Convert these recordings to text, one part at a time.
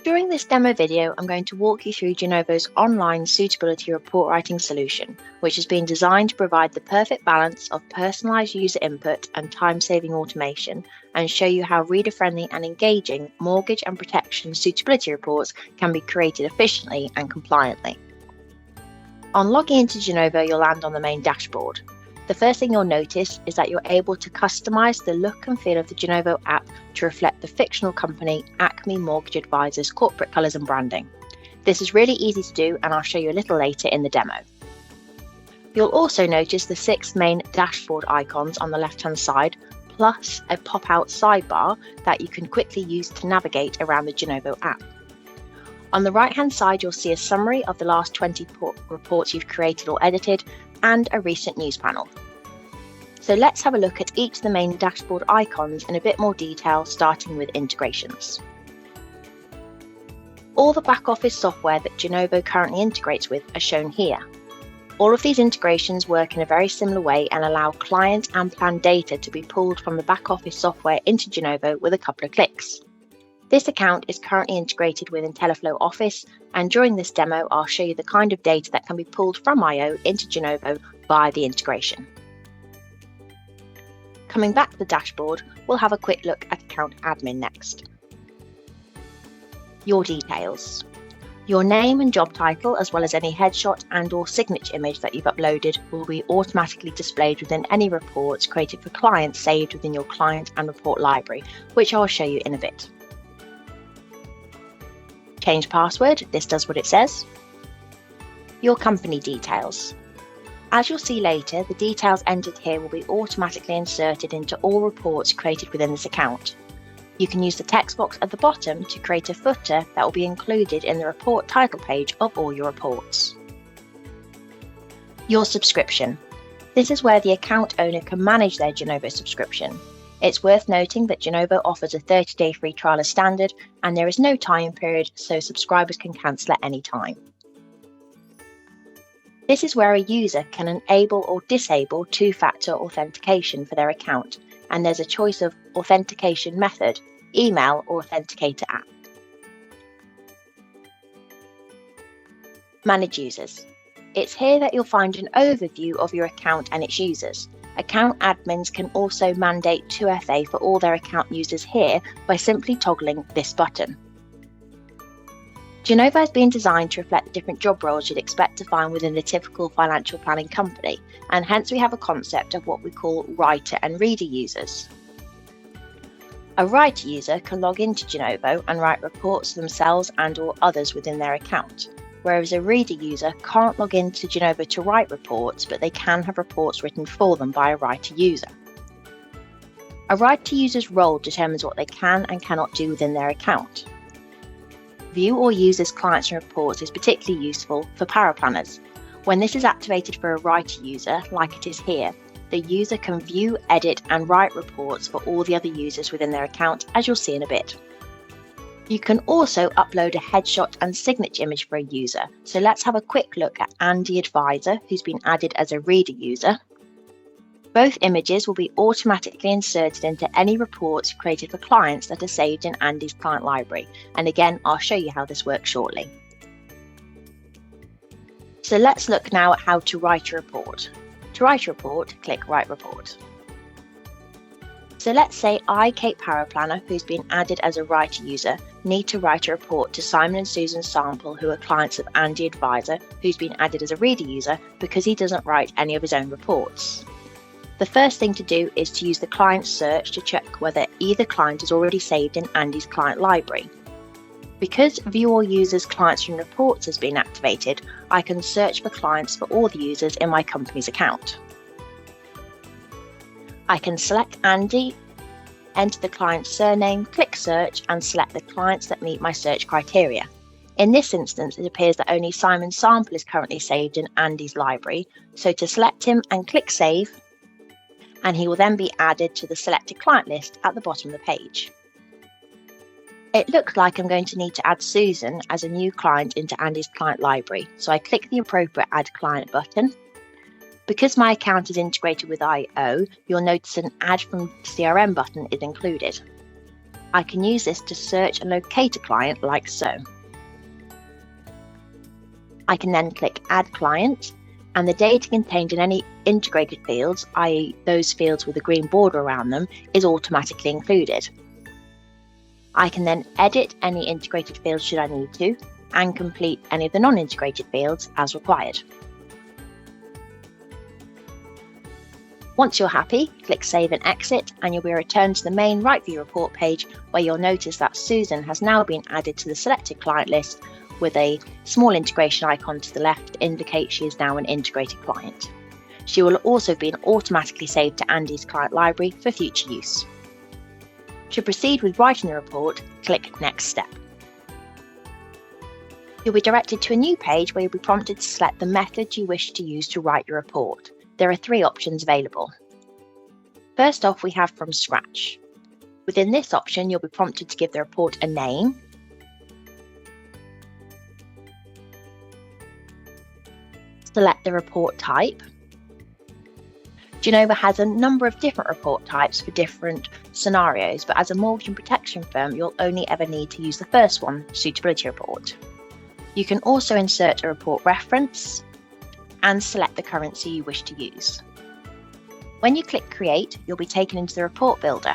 During this demo video, I'm going to walk you through Genovo's online suitability report writing solution, which has been designed to provide the perfect balance of personalized user input and time-saving automation, and show you how reader-friendly and engaging mortgage and protection suitability reports can be created efficiently and compliantly. On logging into Genovo, you'll land on the main dashboard. The first thing you'll notice is that you're able to customize the look and feel of the Genovo app to reflect the fictional company Acme Mortgage Advisors' corporate colours and branding. This is really easy to do, and I'll show you a little later in the demo. You'll also notice the 6 main dashboard icons on the left-hand side, plus a pop-out sidebar that you can quickly use to navigate around the Genovo app. On the right-hand side, you'll see a summary of the last 20 reports you've created or edited, and a recent news panel. So let's have a look at each of the main dashboard icons in a bit more detail, starting with integrations. All the back office software that Genovo currently integrates with are shown here. All of these integrations work in a very similar way and allow client and plan data to be pulled from the back office software into Genovo with a couple of clicks. This account is currently integrated with IntelliFlow Office, and during this demo, I'll show you the kind of data that can be pulled from I/O into Genovo via the integration. Coming back to the dashboard, we'll have a quick look at Account Admin next. Your details. Your name and job title, as well as any headshot and/or signature image that you've uploaded, will be automatically displayed within any reports created for clients saved within your client and report library, which I'll show you in a bit. Change password, this does what it says. Your company details. As you'll see later, the details entered here will be automatically inserted into all reports created within this account. You can use the text box at the bottom to create a footer that will be included in the report title page of all your reports. Your subscription. This is where the account owner can manage their Genovo subscription. It's worth noting that Genovo offers a 30-day free trial as standard, and there is no tie-in period, so subscribers can cancel at any time. This is where a user can enable or disable two-factor authentication for their account, and there's a choice of authentication method, email or authenticator app. Manage users. It's here that you'll find an overview of your account and its users. Account admins can also mandate 2FA for all their account users here by simply toggling this button. Genovo has been designed to reflect the different job roles you'd expect to find within a typical financial planning company, and hence we have a concept of what we call writer and reader users. A writer user can log into Genovo and write reports themselves and/or others within their account, whereas a reader user can't log into Genovo to write reports, but they can have reports written for them by a writer user. A writer user's role determines what they can and cannot do within their account. View or use as clients and reports is particularly useful for paraplanners. When this is activated for a writer user, like it is here, the user can view, edit and write reports for all the other users within their account, as you'll see in a bit. You can also upload a headshot and signature image for a user. So let's have a quick look at Andy Advisor, who's been added as a reader user. Both images will be automatically inserted into any reports created for clients that are saved in Andy's client library. And again, I'll show you how this works shortly. So let's look now at how to write a report. To write a report, click Write Report. So let's say I, Kate Paraplanner, who's been added as a writer user, need to write a report to Simon and Susan Sample, who are clients of Andy Advisor, who's been added as a reader user because he doesn't write any of his own reports. The first thing to do is to use the client search to check whether either client is already saved in Andy's client library. Because View All Users, Clients and Reports has been activated, I can search for clients for all the users in my company's account. I can select Andy, enter the client's surname, click search and select the clients that meet my search criteria. In this instance, it appears that only Simon Sample is currently saved in Andy's library, so to select him and click save, and he will then be added to the selected client list at the bottom of the page. It looks like I'm going to need to add Susan as a new client into Andy's client library, so I click the appropriate Add Client button. Because my account is integrated with I/O, you'll notice an Add from CRM button is included. I can use this to search and locate a client like so. I can then click Add Client, and the data contained in any integrated fields, i.e. those fields with a green border around them, is automatically included. I can then edit any integrated fields should I need to, and complete any of the non-integrated fields as required. Once you're happy, click Save and Exit, and you'll be returned to the main Right View report page, where you'll notice that Susan has now been added to the selected client list with a small integration icon to the left to indicate she is now an integrated client. She will also have been automatically saved to Andy's client library for future use. To proceed with writing the report, click Next Step. You'll be directed to a new page where you'll be prompted to select the method you wish to use to write your report. There are 3 options available. First off, we have From Scratch. Within this option, you'll be prompted to give the report a name, select the report type. Genovo has a number of different report types for different scenarios, but as a mortgage and protection firm, you'll only ever need to use the first one, Suitability Report. You can also insert a report reference and select the currency you wish to use. When you click Create, you'll be taken into the report builder.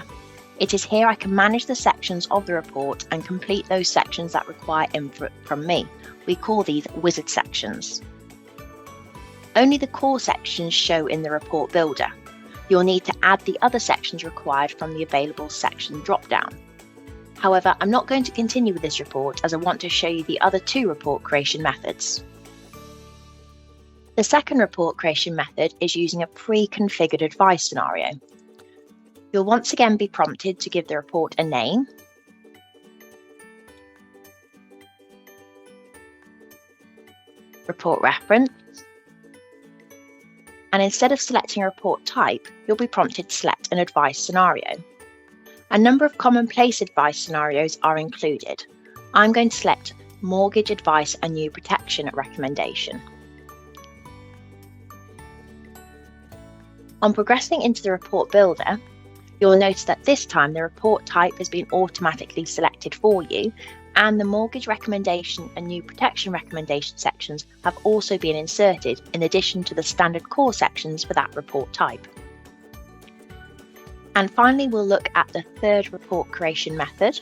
It is here I can manage the sections of the report and complete those sections that require input from me. We call these wizard sections. Only the core sections show in the report builder. You'll need to add the other sections required from the available section drop-down. However, I'm not going to continue with this report as I want to show you the other 2 report creation methods. The second report creation method is using a pre-configured advice scenario. You'll once again be prompted to give the report a name, report reference, and instead of selecting a report type, you'll be prompted to select an advice scenario. A number of commonplace advice scenarios are included. I'm going to select Mortgage Advice and New Protection Recommendation. On progressing into the report builder, you'll notice that this time the report type has been automatically selected for you, and the mortgage recommendation and new protection recommendation sections have also been inserted in addition to the standard core sections for that report type. And finally, we'll look at the third report creation method,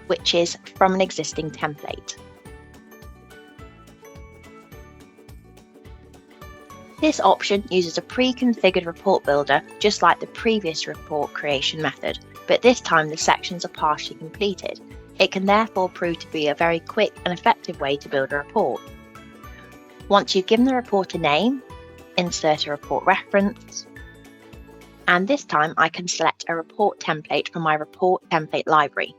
which is from an existing template. This option uses a pre-configured report builder just like the previous report creation method, but this time the sections are partially completed. It can therefore prove to be a very quick and effective way to build a report. Once you've given the report a name, insert a report reference, and this time I can select a report template from my report template library.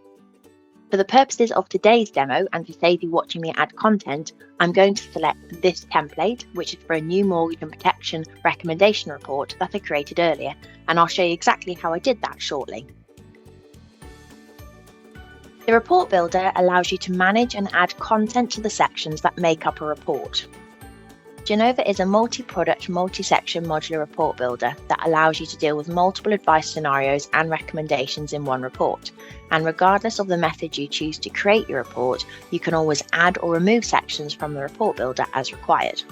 For the purposes of today's demo and to save you watching me add content, I'm going to select this template, which is for a new mortgage and protection recommendation report that I created earlier, and I'll show you exactly how I did that shortly. The report builder allows you to manage and add content to the sections that make up a report. Genovo is a multi-product, multi-section modular report builder that allows you to deal with multiple advice scenarios and recommendations in one report. And regardless of the method you choose to create your report, you can always add or remove sections from the report builder as required.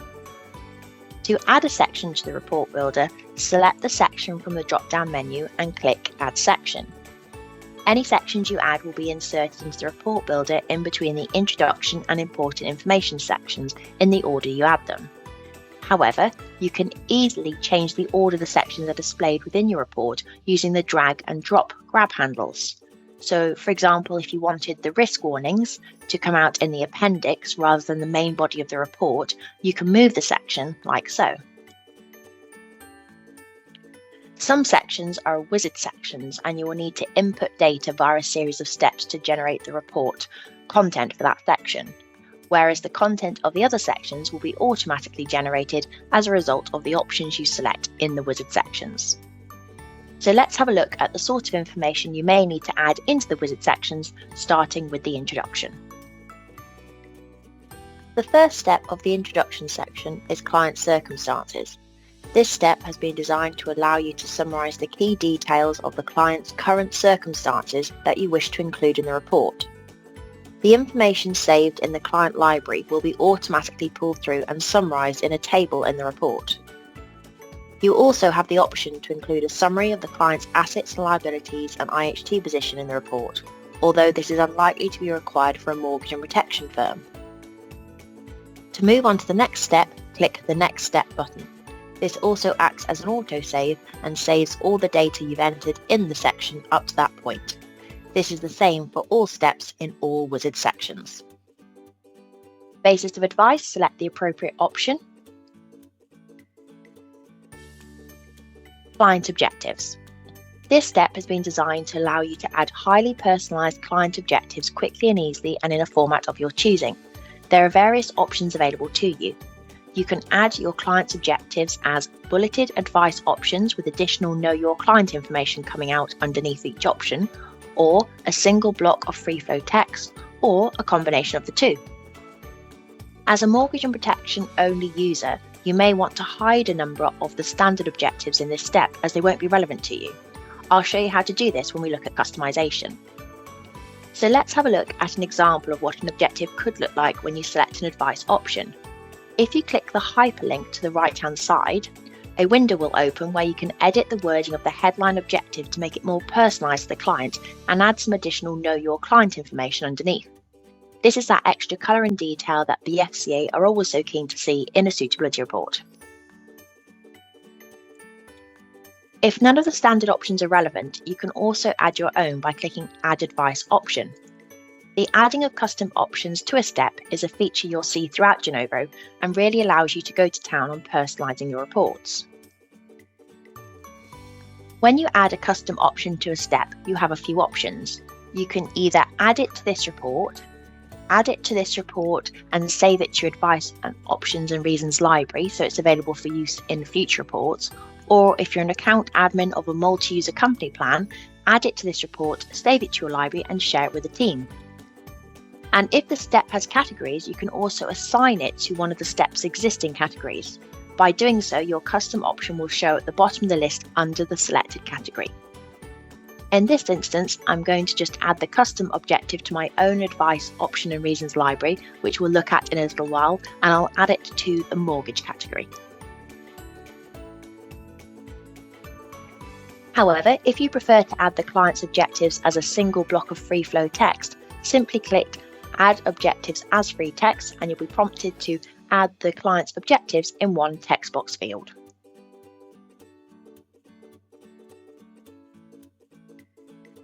To add a section to the report builder, select the section from the drop-down menu and click Add Section. Any sections you add will be inserted into the report builder in between the introduction and important information sections in the order you add them. However, you can easily change the order the sections are displayed within your report using the drag and drop grab handles. So, for example, if you wanted the risk warnings to come out in the appendix rather than the main body of the report, you can move the section like so. Some sections are wizard sections, and you will need to input data via a series of steps to generate the report content for that section, whereas the content of the other sections will be automatically generated as a result of the options you select in the wizard sections. So let's have a look at the sort of information you may need to add into the wizard sections, starting with the introduction. The first step of the introduction section is client circumstances. This step has been designed to allow you to summarise the key details of the client's current circumstances that you wish to include in the report. The information saved in the client library will be automatically pulled through and summarised in a table in the report. You also have the option to include a summary of the client's assets and liabilities and IHT position in the report, although this is unlikely to be required for a mortgage and protection firm. To move on to the next step, click the Next Step button. This also acts as an autosave and saves all the data you've entered in the section up to that point. This is the same for all steps in all wizard sections. Basis of advice, select the appropriate option. Client objectives. This step has been designed to allow you to add highly personalised client objectives quickly and easily and in a format of your choosing. There are various options available to you. You can add your client's objectives as bulleted advice options with additional Know Your Client information coming out underneath each option, or a single block of free flow text, or a combination of the two. As a mortgage and protection only user, you may want to hide a number of the standard objectives in this step as they won't be relevant to you. I'll show you how to do this when we look at customization. So let's have a look at an example of what an objective could look like when you select an advice option. If you click the hyperlink to the right-hand side, a window will open where you can edit the wording of the headline objective to make it more personalised to the client and add some additional Know Your Client information underneath. This is that extra colour and detail that the FCA are always so keen to see in a suitability report. If none of the standard options are relevant, you can also add your own by clicking Add Advice option. The adding of custom options to a step is a feature you'll see throughout Genovo and really allows you to go to town on personalising your reports. When you add a custom option to a step, you have a few options. You can either add it to this report, add it to this report and save it to your advice and options and reasons library so it's available for use in future reports, or if you're an account admin of a multi-user company plan, add it to this report, save it to your library and share it with the team. And if the step has categories, you can also assign it to one of the step's existing categories. By doing so, your custom option will show at the bottom of the list under the selected category. In this instance, I'm going to just add the custom objective to my own advice option and reasons library, which we'll look at in a little while, and I'll add it to the mortgage category. However, if you prefer to add the client's objectives as a single block of free flow text, simply click Add Objectives as Free Text and you'll be prompted to add the client's objectives in one text box field.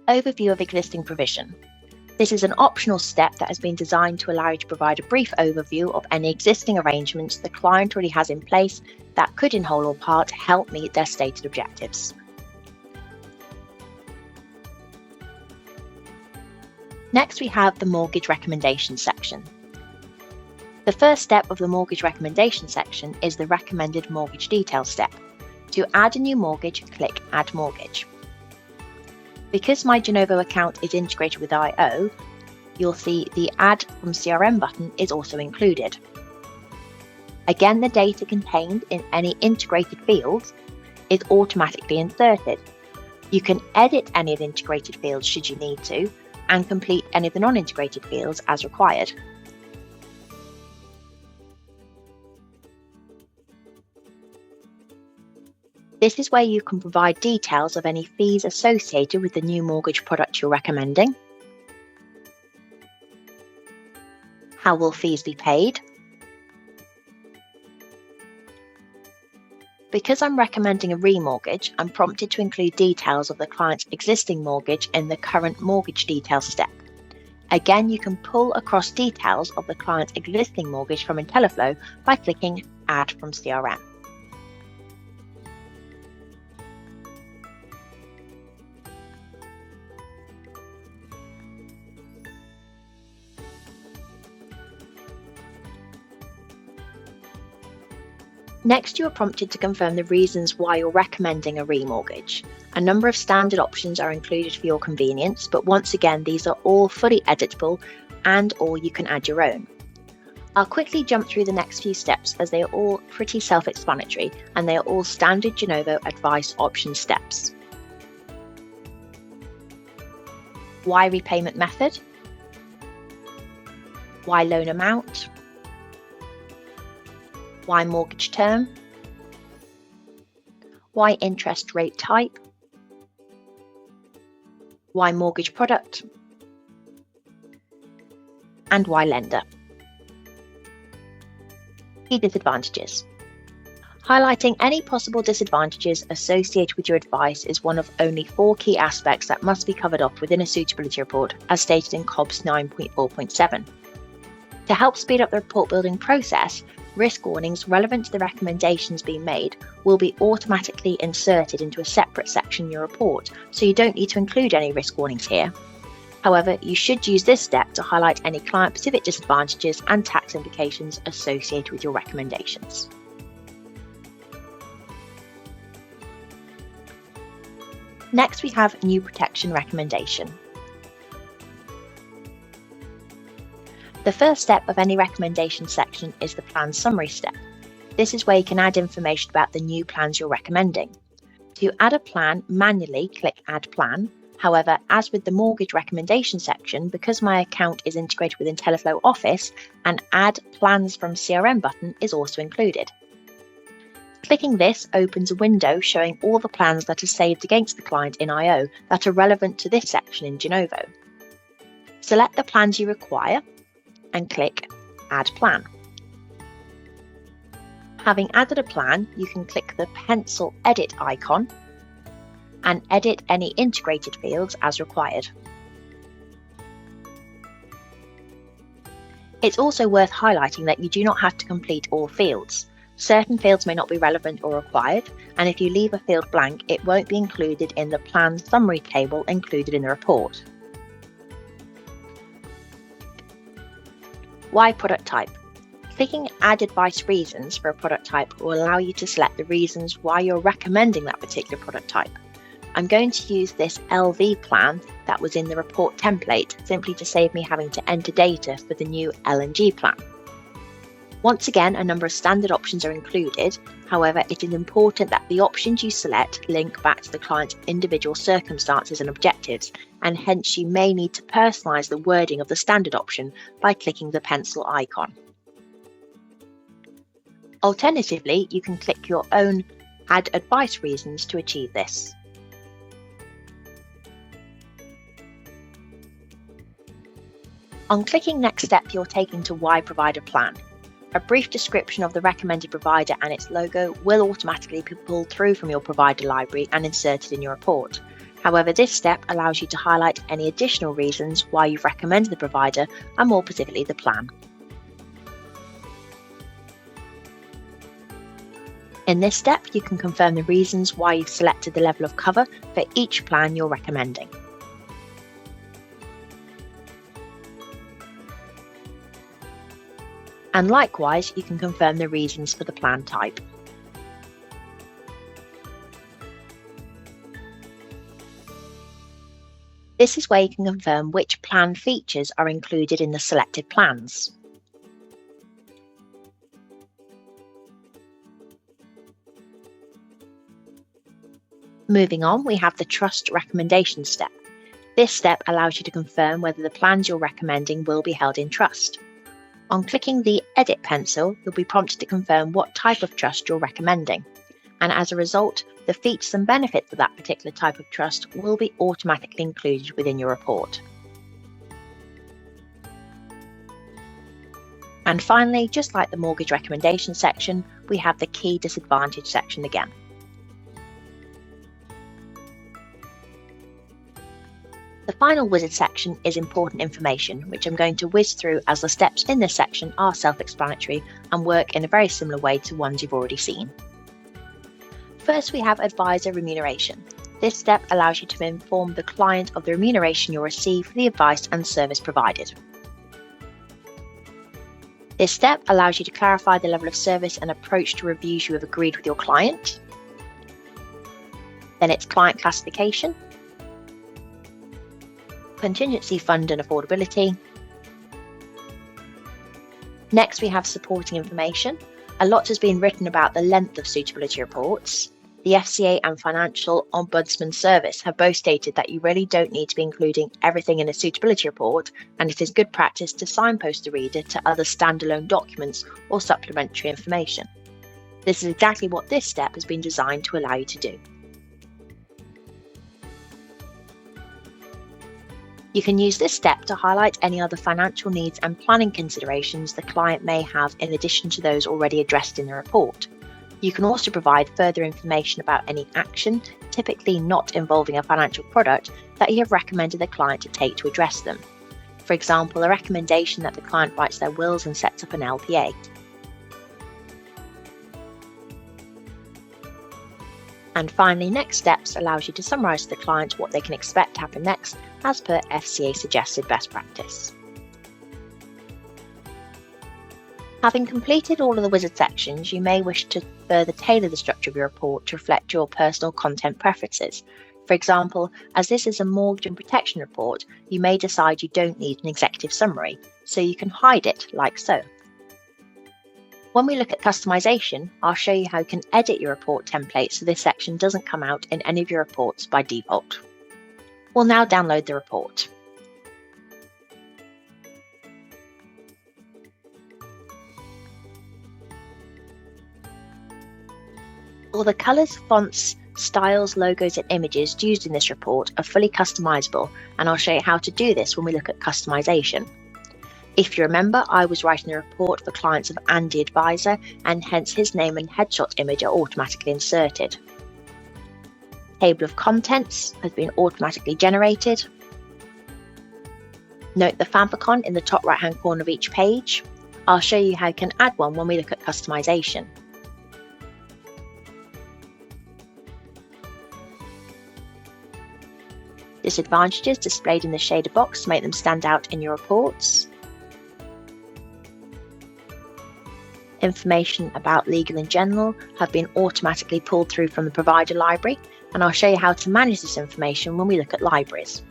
Overview of existing provision. This is an optional step that has been designed to allow you to provide a brief overview of any existing arrangements the client already has in place that could in whole or part help meet their stated objectives. Next, we have the mortgage recommendation section. The first step of the mortgage recommendation section is the recommended mortgage details step. To add a new mortgage, click Add Mortgage. Because my Genovo account is integrated with IO, you'll see the Add from CRM button is also included. Again, the data contained in any integrated fields is automatically inserted. You can edit any of the integrated fields should you need to, and complete any of the non-integrated fields as required. This is where you can provide details of any fees associated with the new mortgage product you're recommending. How will fees be paid? Because I'm recommending a remortgage, I'm prompted to include details of the client's existing mortgage in the current mortgage details step. Again, you can pull across details of the client's existing mortgage from IntelliFlow by clicking Add from CRM. Next, you are prompted to confirm the reasons why you're recommending a remortgage. A number of standard options are included for your convenience, but once again, these are all fully editable and/or you can add your own. I'll quickly jump through the next few steps as they are all pretty self-explanatory and they are all standard Genovo advice option steps. Why repayment method? Why loan amount? Why mortgage term? Why interest rate type? Why mortgage product? And why lender? Key disadvantages. Highlighting any possible disadvantages associated with your advice is one of only 4 key aspects that must be covered off within a suitability report, as stated in COBS 9.4.7. To help speed up the report building process, risk warnings relevant to the recommendations being made will be automatically inserted into a separate section in your report, so you don't need to include any risk warnings here. However, you should use this step to highlight any client-specific disadvantages and tax implications associated with your recommendations. Next, we have new protection recommendation. The first step of any recommendation section is the plan summary step. This is where you can add information about the new plans you're recommending. To add a plan, manually click Add Plan. However, as with the mortgage recommendation section, because my account is integrated with IntelliFlow Office, an Add Plans from CRM button is also included. Clicking this opens a window showing all the plans that are saved against the client in IO that are relevant to this section in Genovo. Select the plans you require and click Add Plan. Having added a plan, you can click the pencil edit icon and edit any integrated fields as required. It's also worth highlighting that you do not have to complete all fields. Certain fields may not be relevant or required, and if you leave a field blank, it won't be included in the plan summary table included in the report. Why product type? Clicking Add Advice Reasons for a product type will allow you to select the reasons why you're recommending that particular product type. I'm going to use this LV plan that was in the report template simply to save me having to enter data for the new L&G plan. Once again, a number of standard options are included. However, it is important that the options you select link back to the client's individual circumstances and objectives, and hence you may need to personalize the wording of the standard option by clicking the pencil icon. Alternatively, you can click your own Add Advice Reasons to achieve this. On clicking Next Step, you're taken to Why Provide a Plan. A brief description of the recommended provider and its logo will automatically be pulled through from your provider library and inserted in your report. However, this step allows you to highlight any additional reasons why you've recommended the provider and more specifically the plan. In this step, you can confirm the reasons why you've selected the level of cover for each plan you're recommending. And likewise, you can confirm the reasons for the plan type. This is where you can confirm which plan features are included in the selected plans. Moving on, we have the trust recommendation step. This step allows you to confirm whether the plans you're recommending will be held in trust. On clicking the Edit pencil, you'll be prompted to confirm what type of trust you're recommending. And as a result, the features and benefits of that particular type of trust will be automatically included within your report. And finally, just like the mortgage recommendation section, we have the key disadvantage section again. The final wizard section is important information, which I'm going to whiz through as the steps in this section are self-explanatory and work in a very similar way to ones you've already seen. First, we have advisor remuneration. This step allows you to inform the client of the remuneration you'll receive for the advice and service provided. This step allows you to clarify the level of service and approach to reviews you have agreed with your client. Then it's client classification, contingency fund and affordability, Next, we have supporting information. A lot has been written about the length of suitability reports. The FCA and Financial Ombudsman Service have both stated that you really don't need to be including everything in a suitability report, and it is good practice to signpost the reader to other standalone documents or supplementary information. This is exactly what this step has been designed to allow you to do. You can use this step to highlight any other financial needs and planning considerations the client may have in addition to those already addressed in the report. You can also provide further information about any action, typically not involving a financial product, that you have recommended the client to take to address them. For example, a recommendation that the client writes their wills and sets up an LPA. And finally, next steps allows you to summarise to the client what they can expect to happen next as per FCA suggested best practice. Having completed all of the wizard sections, you may wish to further tailor the structure of your report to reflect your personal content preferences. For example, as this is a mortgage and protection report, you may decide you don't need an executive summary, so you can hide it like so. When we look at customization, I'll show you how you can edit your report template so this section doesn't come out in any of your reports by default. We'll now download the report. All the colours, fonts, styles, logos and images used in this report are fully customizable, and I'll show you how to do this when we look at customization. If you remember, I was writing a report for clients of Andy Advisor, and hence his name and headshot image are automatically inserted. Table of contents has been automatically generated. Note the favicon in the top right hand corner of each page. I'll show you how you can add one when we look at customization. Disadvantages displayed in the shader box to make them stand out in your reports. Information about legal and general have been automatically pulled through from the provider library, and I'll show you how to manage this information when we look at libraries.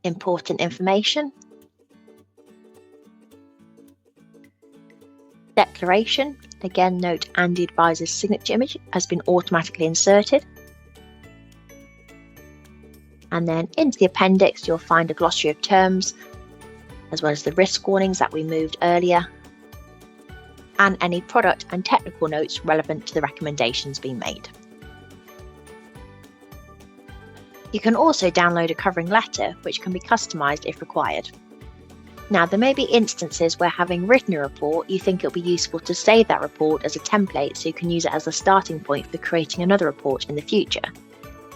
Important information. Declaration. Again, note Andy Advisor's signature image has been automatically inserted. And then into the appendix, you'll find a glossary of terms, as well as the risk warnings that we moved earlier, and any product and technical notes relevant to the recommendations being made. You can also download a covering letter, which can be customised if required. Now, there may be instances where, having written a report, you think it'll be useful to save that report as a template so you can use it as a starting point for creating another report in the future.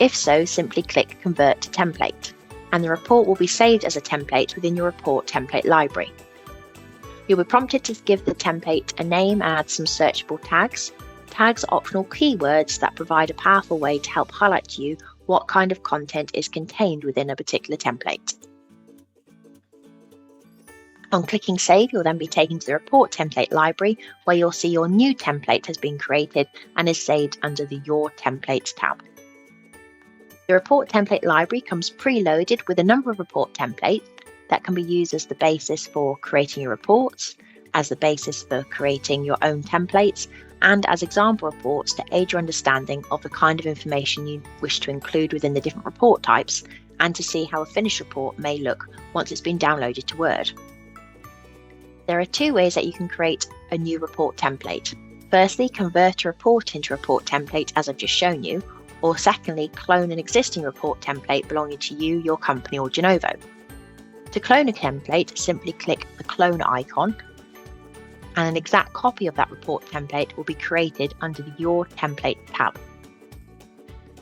If so, simply click Convert to Template, and the report will be saved as a template within your report template library. You'll be prompted to give the template a name and add some searchable tags. Tags are optional keywords that provide a powerful way to help highlight to you what kind of content is contained within a particular template. On clicking Save, you'll then be taken to the Report Template library, where you'll see your new template has been created and is saved under the Your Templates tab. The Report Template library comes preloaded with a number of report templates that can be used as the basis for creating your reports, as the basis for creating your own templates, and as example reports to aid your understanding of the kind of information you wish to include within the different report types, and to see how a finished report may look once it's been downloaded to Word. There are two ways that you can create a new report template. Firstly, convert a report into a report template as I've just shown you, or secondly, clone an existing report template belonging to you, your company or Genovo. To clone a template, simply click the clone icon, and an exact copy of that report template will be created under the Your Template tab.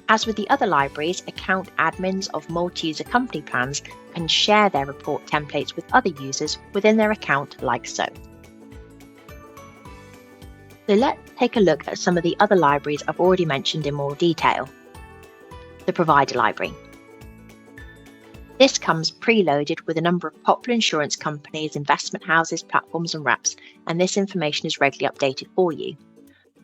As with the other libraries, account admins of multi-user company plans can share their report templates with other users within their account like so. So let's take a look at some of the other libraries I've already mentioned in more detail. The provider library. This comes preloaded with a number of popular insurance companies, investment houses, platforms and wraps, and this information is regularly updated for you.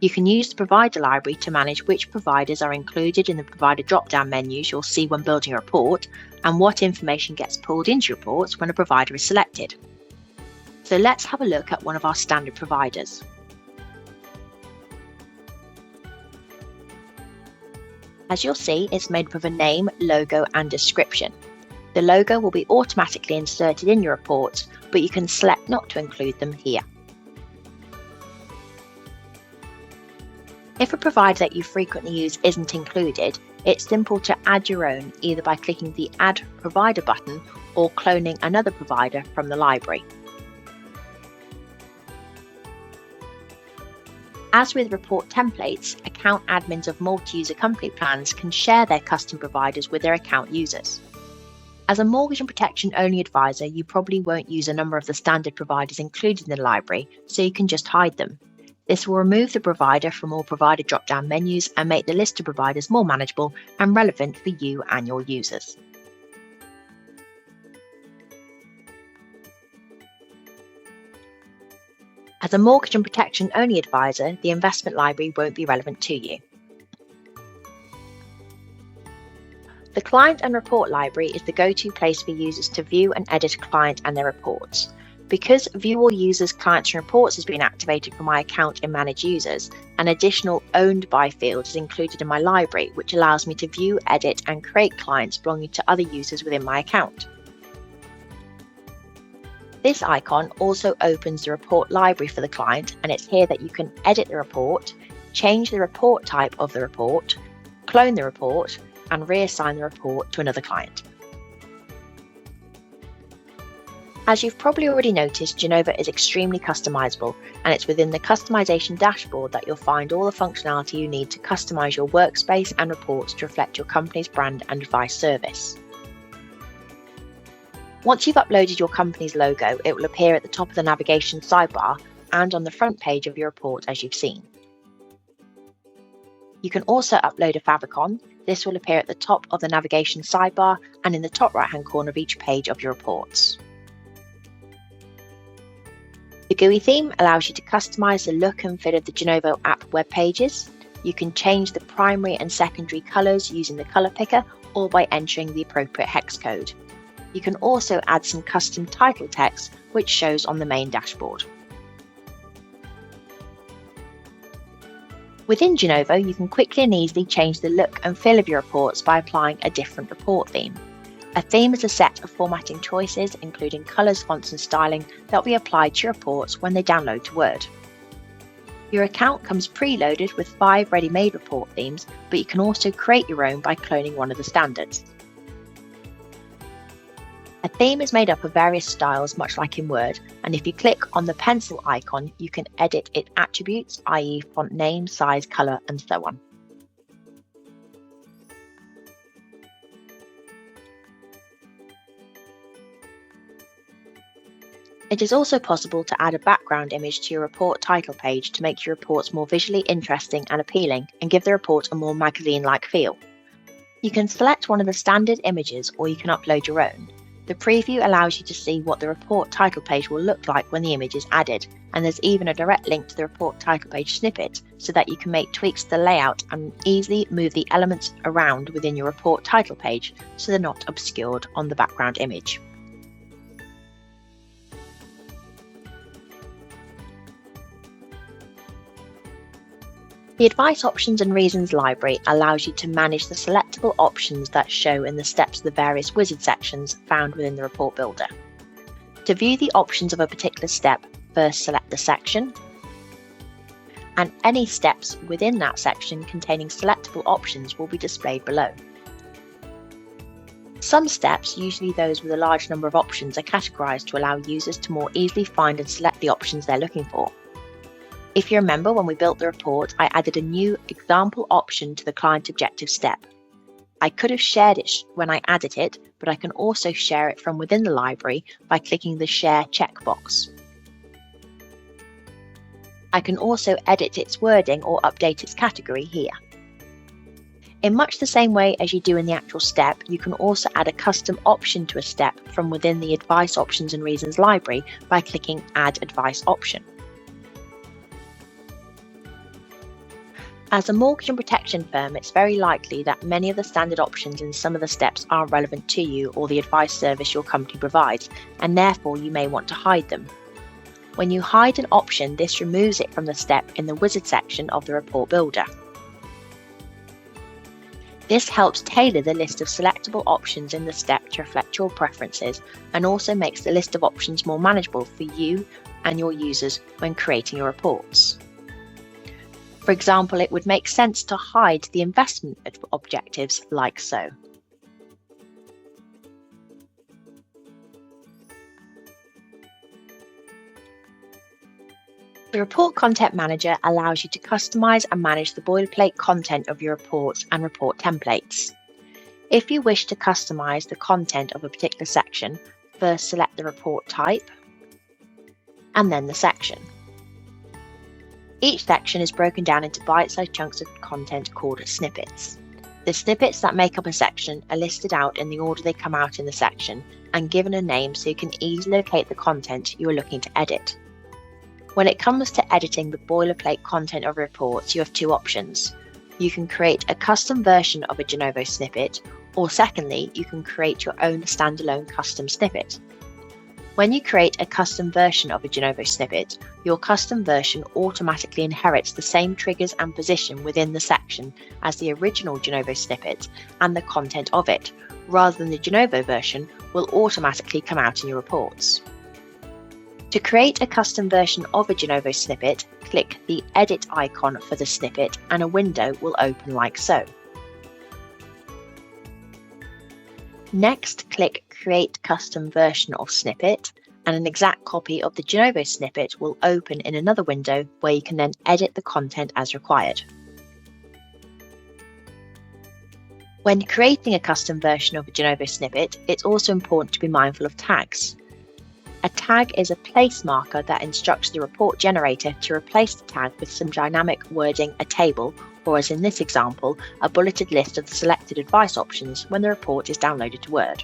You can use the provider library to manage which providers are included in the provider drop-down menus you'll see when building a report, and what information gets pulled into reports when a provider is selected. So let's have a look at one of our standard providers. As you'll see, it's made up of a name, logo and description. The logo will be automatically inserted in your reports, but you can select not to include them here. If a provider that you frequently use isn't included, it's simple to add your own either by clicking the Add Provider button or cloning another provider from the library. As with report templates, account admins of multi-user company plans can share their custom providers with their account users. As a mortgage and protection only advisor, you probably won't use a number of the standard providers included in the library, so you can just hide them. This will remove the provider from all provider drop-down menus and make the list of providers more manageable and relevant for you and your users. As a mortgage and protection only advisor, the investment library won't be relevant to you. The Client and Report Library is the go-to place for users to view and edit a client and their reports. Because View All Users, Clients and Reports has been activated for my account in Manage Users, an additional Owned By field is included in my library, which allows me to view, edit and create clients belonging to other users within my account. This icon also opens the report library for the client, and it's here that you can edit the report, change the report type of the report, clone the report, and reassign the report to another client. As you've probably already noticed, Genovo is extremely customizable, and it's within the customization dashboard that you'll find all the functionality you need to customize your workspace and reports to reflect your company's brand and advice service. Once you've uploaded your company's logo, it will appear at the top of the navigation sidebar and on the front page of your report as you've seen. You can also upload a favicon. This will appear at the top of the navigation sidebar and in the top right-hand corner of each page of your reports. The GUI theme allows you to customize the look and feel of the Genovo app web pages. You can change the primary and secondary colors using the color picker or by entering the appropriate hex code. You can also add some custom title text, which shows on the main dashboard. Within Genovo, you can quickly and easily change the look and feel of your reports by applying a different report theme. A theme is a set of formatting choices, including colours, fonts and styling, that will be applied to your reports when they download to Word. Your account comes preloaded with 5 ready-made report themes, but you can also create your own by cloning one of the standards. A theme is made up of various styles, much like in Word, and if you click on the pencil icon, you can edit its attributes, i.e. font name, size, colour, and so on. It is also possible to add a background image to your report title page to make your reports more visually interesting and appealing and give the report a more magazine-like feel. You can select one of the standard images or you can upload your own. The preview allows you to see what the report title page will look like when the image is added, and there's even a direct link to the report title page snippet so that you can make tweaks to the layout and easily move the elements around within your report title page so they're not obscured on the background image. The Advice Options and Reasons library allows you to manage the selectable options that show in the steps of the various wizard sections found within the report builder. To view the options of a particular step, first select the section, and any steps within that section containing selectable options will be displayed below. Some steps, usually those with a large number of options, are categorized to allow users to more easily find and select the options they're looking for. If you remember, when we built the report, I added a new example option to the client objective step. I could have shared it when I added it, but I can also share it from within the library by clicking the Share checkbox. I can also edit its wording or update its category here. In much the same way as you do in the actual step, you can also add a custom option to a step from within the Advice Options and Reasons library by clicking Add Advice Option. As a mortgage and protection firm, it's very likely that many of the standard options in some of the steps aren't relevant to you or the advice service your company provides, and therefore you may want to hide them. When you hide an option, this removes it from the step in the wizard section of the report builder. This helps tailor the list of selectable options in the step to reflect your preferences, and also makes the list of options more manageable for you and your users when creating your reports. For example, it would make sense to hide the investment objectives like so. The Report Content Manager allows you to customize and manage the boilerplate content of your reports and report templates. If you wish to customize the content of a particular section, first select the report type and then the section. Each section is broken down into bite-sized chunks of content called snippets. The snippets that make up a section are listed out in the order they come out in the section and given a name so you can easily locate the content you are looking to edit. When it comes to editing the boilerplate content of reports, you have two options. You can create a custom version of a Genovo snippet, or secondly, you can create your own standalone custom snippet. When you create a custom version of a Genovo snippet, your custom version automatically inherits the same triggers and position within the section as the original Genovo snippet and the content of it, rather than the Genovo version will automatically come out in your reports. To create a custom version of a Genovo snippet, click the Edit icon for the snippet and a window will open like so. Next, click Create Custom Version of Snippet, and an exact copy of the Genovo snippet will open in another window where you can then edit the content as required. When creating a custom version of a Genovo snippet, it's also important to be mindful of tags. A tag is a place marker that instructs the report generator to replace the tag with some dynamic wording, a table, or as in this example, a bulleted list of the selected advice options when the report is downloaded to Word.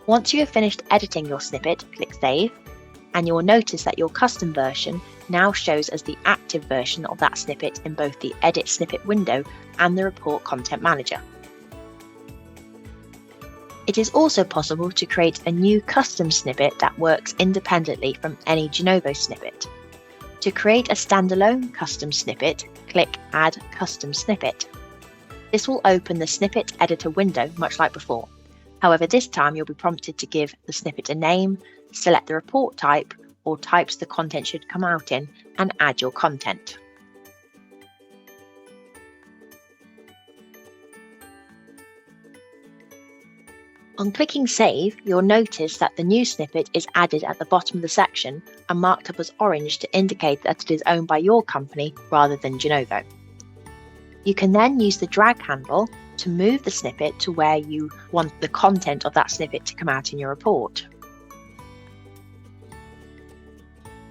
Once you have finished editing your snippet, click Save, and you will notice that your custom version now shows as the active version of that snippet in both the Edit Snippet window and the Report Content Manager. It is also possible to create a new custom snippet that works independently from any Genovo snippet. To create a standalone custom snippet, click Add Custom Snippet. This will open the snippet editor window much like before. However, this time you'll be prompted to give the snippet a name, select the report type or types the content should come out in, and add your content. On clicking Save, you'll notice that the new snippet is added at the bottom of the section and marked up as orange to indicate that it is owned by your company rather than Genovo. You can then use the drag handle to move the snippet to where you want the content of that snippet to come out in your report.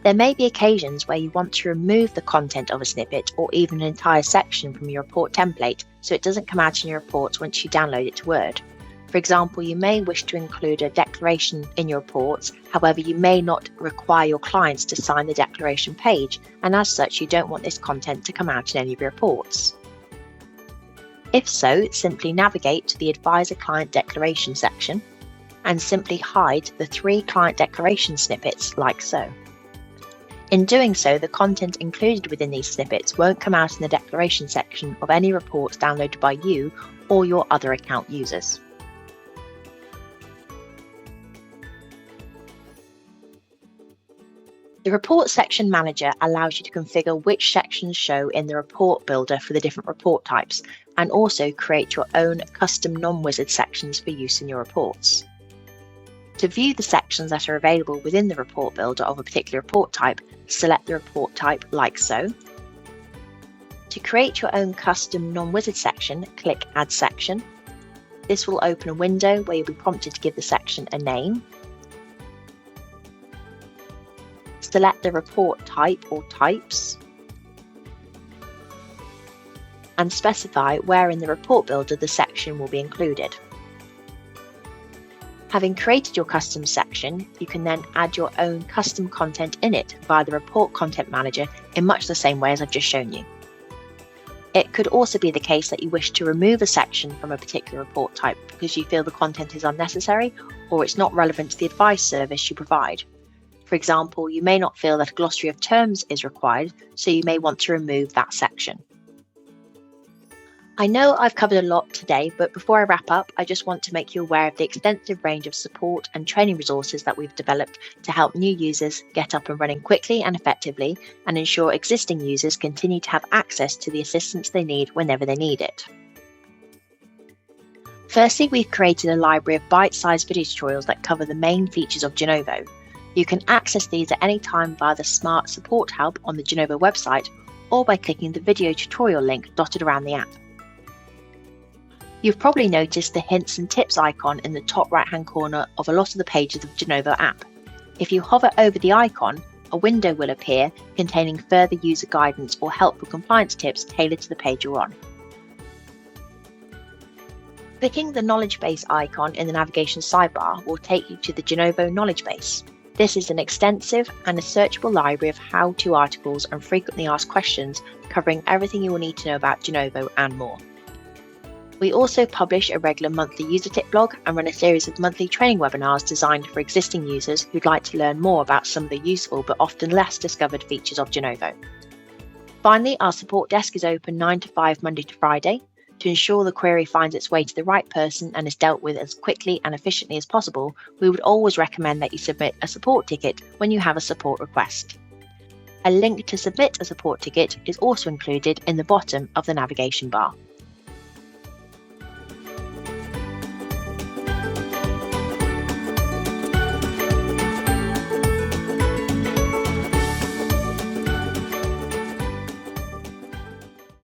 There may be occasions where you want to remove the content of a snippet or even an entire section from your report template so it doesn't come out in your reports once you download it to Word. For example, you may wish to include a declaration in your reports, however you may not require your clients to sign the declaration page, and as such you don't want this content to come out in any of your reports. If so, simply navigate to the Advisor Client Declaration section and simply hide the 3 client declaration snippets like so. In doing so, the content included within these snippets won't come out in the declaration section of any reports downloaded by you or your other account users. The Report Section Manager allows you to configure which sections show in the report builder for the different report types, and also create your own custom non-wizard sections for use in your reports. To view the sections that are available within the report builder of a particular report type, select the report type like so. To create your own custom non-wizard section, click Add Section. This will open a window where you'll be prompted to give the section a name. Select the report type or types and specify where in the report builder the section will be included. Having created your custom section, you can then add your own custom content in it via the Report Content Manager in much the same way as I've just shown you. It could also be the case that you wish to remove a section from a particular report type because you feel the content is unnecessary or it's not relevant to the advice service you provide. For example, you may not feel that a glossary of terms is required, so you may want to remove that section. I know I've covered a lot today, but before I wrap up, I just want to make you aware of the extensive range of support and training resources that we've developed to help new users get up and running quickly and effectively and ensure existing users continue to have access to the assistance they need whenever they need it. Firstly, we've created a library of bite-sized video tutorials that cover the main features of Genovo. You can access these at any time via the Smart Support Hub on the Genovo website or by clicking the video tutorial link dotted around the app. You've probably noticed the hints and tips icon in the top right-hand corner of a lot of the pages of the Genovo app. If you hover over the icon, a window will appear containing further user guidance or helpful compliance tips tailored to the page you're on. Clicking the knowledge base icon in the navigation sidebar will take you to the Genovo knowledge base. This is an extensive and a searchable library of how-to articles and frequently asked questions covering everything you will need to know about Genovo and more. We also publish a regular monthly user tip blog and run a series of monthly training webinars designed for existing users who'd like to learn more about some of the useful but often less discovered features of Genovo. Finally, our support desk is open 9 to 5 Monday to Friday. To ensure the query finds its way to the right person and is dealt with as quickly and efficiently as possible, we would always recommend that you submit a support ticket when you have a support request. A link to submit a support ticket is also included in the bottom of the navigation bar.